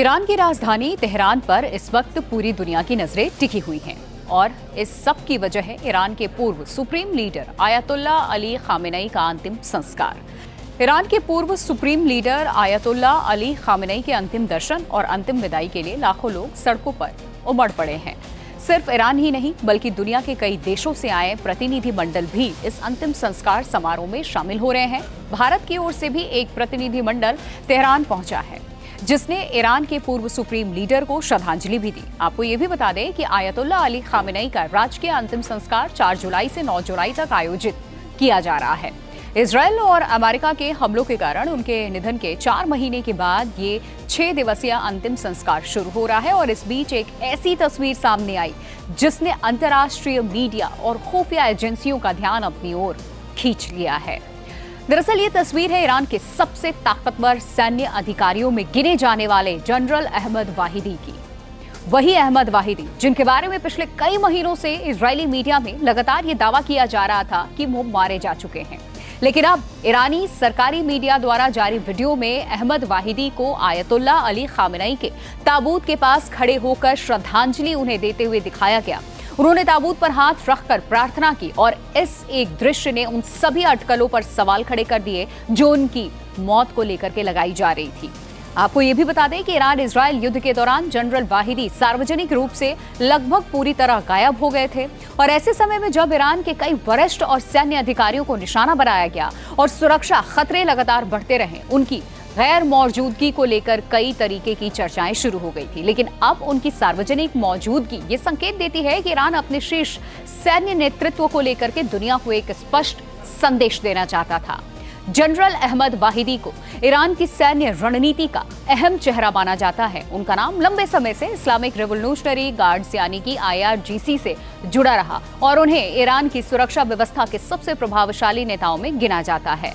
Iran की राजधानी Tehran पर इस वक्त पूरी दुनिया की नजरें टिकी हुई हैं और इस सब की वजह है ईरान के पूर्व supreme leader ayatollah Ali Khamenei का अंतिम संस्कार। ईरान के पूर्व supreme leader ayatollah Ali Khamenei के अंतिम दर्शन और अंतिम विदाई के लिए लाखों लोग सड़कों पर उमड़ पड़े हैं। सिर्फ ईरान ही नहीं बल्कि दुनिया के कई देशों से आए प्रतिनिधि मंडल भी इस अंतिम संस्कार समारोह में शामिल हो रहे हैं। भारत की ओर से भी एक प्रतिनिधि मंडल तेहरान पहुंचा है जिसने ईरान के पूर्व सुप्रीम लीडर को श्रद्धांजलि भी दी। आपको ये भी बता दें कि आयतुल्ला अली खामेनेई का राजकीय अंतिम संस्कार 4 जुलाई से 9 जुलाई तक आयोजित किया जा रहा है। इजरायल और अमेरिका के हमलों के कारण उनके निधन के 4 महीने के बाद ये 6 दिवसीय अंतिम संस्कार शुरू हो रहा है और इस बीच एक ऐसी तस्वीर सामने आई जिसने अंतर्राष्ट्रीय मीडिया और खुफिया एजेंसियों का ध्यान अपनी ओर खींच लिया है। दरअसल ये तस्वीर है ईरान के सबसे ताकतवर सैन्य अधिकारियों में गिने जाने वाले जनरल अहमद वाहिदी की। वही अहमद वाहिदी जिनके बारे में पिछले कई महीनों से इजरायली मीडिया में लगातार ये दावा किया जा रहा था कि वो मारे जा चुके हैं, लेकिन अब ईरानी सरकारी मीडिया द्वारा जारी वीडियो में अहमद वाहिदी को आयतुल्ला अली खामेनेई के ताबूत के पास खड़े होकर श्रद्धांजलि उन्हें देते हुए दिखाया गया। उन्होंने ताबूत पर हाथ रखकर प्रार्थना की और इस एक दृश्य ने उन सभी अटकलों पर सवाल खड़े कर दिए जो उनकी मौत को लेकर के लगाई जा रही थी। आपको ये भी बता दें कि ईरान इजरायल युद्ध के दौरान जनरल वाहिदी सार्वजनिक रूप से लगभग पूरी तरह गायब हो गए थे और ऐसे समय में जब ईरान के कई वरिष्ठ और सैन्य अधिकारियों को निशाना बनाया गया और सुरक्षा खतरे लगातार बढ़ते रहे, उनकी गैर मौजूदगी को लेकर कई तरीके की चर्चाएं शुरू हो गई थी। लेकिन अब उनकी सार्वजनिक मौजूदगी ये संकेत देती है कि ईरान अपने शीर्ष सैन्य नेतृत्व को लेकर के दुनिया को एक स्पष्ट संदेश देना चाहता था। जनरल अहमद वाहिदी को ईरान की सैन्य रणनीति का अहम चेहरा माना जाता है। उनका नाम लंबे समय से इस्लामिक रिवोल्यूशनरी गार्ड्स यानी कि IRGC से जुड़ा रहा और उन्हें ईरान की सुरक्षा व्यवस्था के सबसे प्रभावशाली नेताओं में गिना जाता है।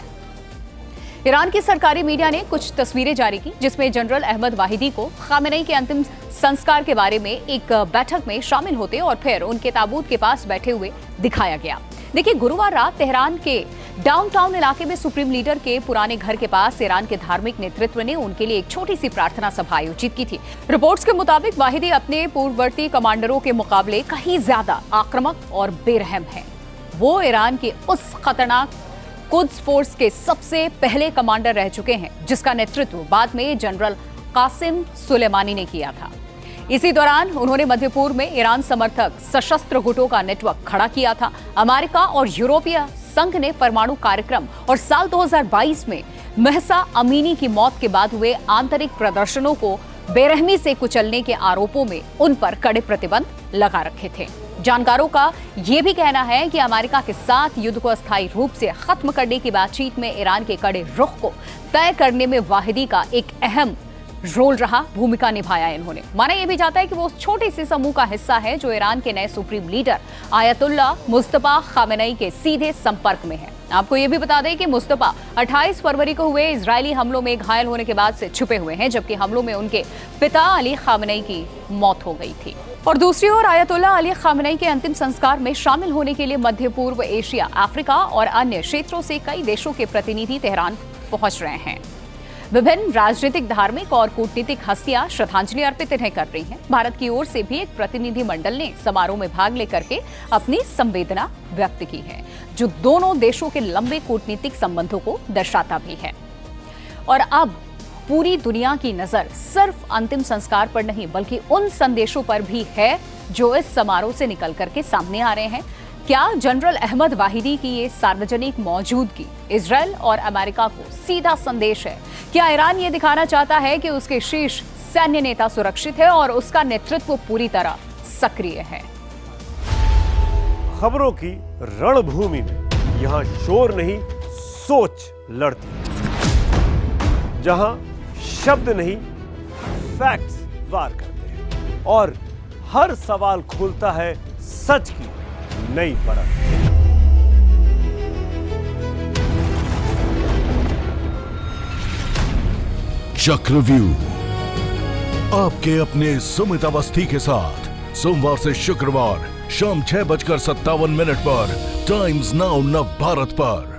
ईरान की सरकारी मीडिया ने कुछ तस्वीरें जारी की जिसमें जनरल अहमद वाहिदी को खामेनेई के अंतिम संस्कार के बारे में एक बैठक में शामिल होते और फिर उनके ताबूत के पास बैठे हुए दिखाया गया। देखिए, गुरुवार रात तेहरान के डाउनटाउन इलाके में सुप्रीम लीडर के पुराने घर के पास ईरान के धार्मिक नेतृत्व ने उनके लिए एक छोटी सी प्रार्थना सभा आयोजित की थी। रिपोर्ट्स के मुताबिक वाहिदी अपने पूर्ववर्ती कमांडरों के मुकाबले कहीं ज्यादा आक्रामक और बेरहम हैं। वो ईरान के उस खतरनाक कुद्स फोर्स के सबसे पहले कमांडर रह चुके हैं जिसका नेतृत्व बाद में जनरल कासिम सुलेमानी ने किया था। इसी दौरान उन्होंने मध्य पूर्व में ईरान समर्थक सशस्त्र गुटों का नेटवर्क खड़ा किया था। अमेरिका और यूरोपीय संघ ने परमाणु कार्यक्रम और साल 2022 में महसा अमीनी की मौत के बाद हुए आंतरिक प्रदर्शनों को बेरहमी से कुचलने के आरोपों में उन पर कड़े प्रतिबंध लगा रखे थे। जानकारों का यह भी कहना है कि अमेरिका के साथ युद्ध को अस्थायी रूप से खत्म करने की बातचीत में ईरान के कड़े रुख को तय करने में वाहिदी का एक अहम रोल रहा, भूमिका निभाया इन्होंने। माना यह भी जाता है कि वो उस छोटे से समूह का हिस्सा है जो ईरान के नए supreme leader ayatollah Mustafa Khamenei के सीधे संपर्क में है। आपको ये भी बता दें कि मुस्तफा 28 फरवरी को हुए इजरायली हमलों में घायल होने के बाद से छुपे हुए हैं, जबकि हमलों में उनके पिता अली खामेनेई की मौत हो गई थी। और दूसरी ओर आयतुल्ला अली खामेनेई के अंतिम संस्कार में शामिल होने के लिए मध्य पूर्व, एशिया, अफ्रीका और अन्य क्षेत्रों से कई देशों के प्रतिनिधि तेहरान पहुंच रहे हैं। विभिन्न राजनीतिक, धार्मिक और कूटनीतिक हस्तियां श्रद्धांजलि अर्पित इन्हें कर रही हैं। भारत की ओर से भी एक प्रतिनिधि मंडल ने समारोह में भाग लेकर के अपनी संवेदना व्यक्त की है, जो दोनों देशों के लंबे कूटनीतिक संबंधों को दर्शाता भी है। और अब पूरी दुनिया की नजर सिर्फ अंतिम संस्कार पर नहीं बल्कि उन संदेशों पर भी है जो इस समारोह से निकल करके सामने आ रहे हैं। क्या जनरल अहमद वाहिदी की ये सार्वजनिक मौजूदगी इजरायल और अमेरिका को सीधा संदेश है? क्या ईरान ये दिखाना चाहता है कि उसके शीर्ष सैन्य नेता सुरक्षित है और उसका नेतृत्व पूरी तरह सक्रिय है? खबरों की रणभूमि में यहाँ शोर नहीं, सोच लड़ती है। जहां शब्द नहीं, फैक्ट्स वार करते हैं और हर सवाल खोलता है सच की नई परत। चक्रव्यूह आपके अपने सुमित अवस्थी के साथ सोमवार से शुक्रवार शाम 6:57 पर टाइम्स नाउ नव भारत पर।